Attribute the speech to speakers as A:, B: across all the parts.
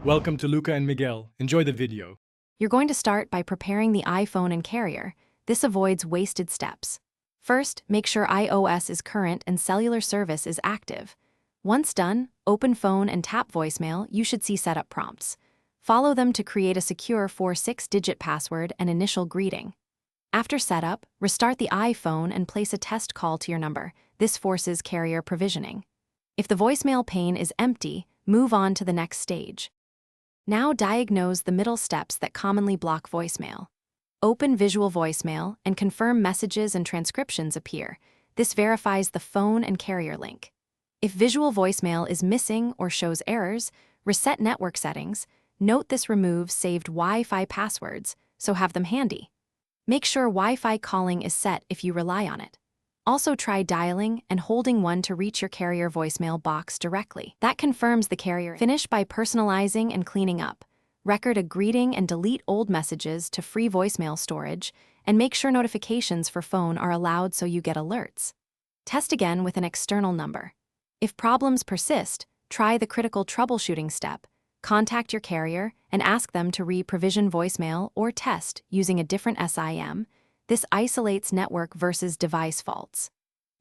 A: Welcome to Luca and Miguel. Enjoy the video.
B: You're going to start by preparing the iPhone and carrier. This avoids wasted steps. First, make sure iOS is current and cellular service is active. Once done, open phone and tap voicemail. You should see setup prompts. Follow them to create a secure 4-6-digit password and initial greeting. After setup, restart the iPhone and place a test call to your number. This forces carrier provisioning. If the voicemail pane is empty, move on to the next stage. Now diagnose the middle steps that commonly block voicemail. Open visual voicemail and confirm messages and transcriptions appear. This verifies the phone and carrier link. If visual voicemail is missing or shows errors, reset network settings. Note this removes saved Wi-Fi passwords, so have them handy. Make sure Wi-Fi calling is set if you rely on it. Also try dialing and holding 1 to reach your carrier voicemail box directly. That confirms the carrier. Finish by personalizing and cleaning up. Record a greeting and delete old messages to free voicemail storage, and make sure notifications for phone are allowed so you get alerts. Test again with an external number. If problems persist, try the critical troubleshooting step. Contact your carrier and ask them to re-provision voicemail or test using a different SIM. This isolates network versus device faults.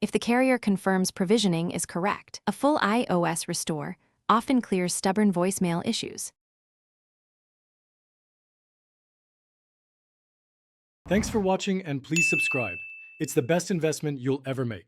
B: If the carrier confirms provisioning is correct, a full iOS restore often clears stubborn voicemail issues.
A: Thanks for watching and please subscribe. It's the best investment you'll ever make.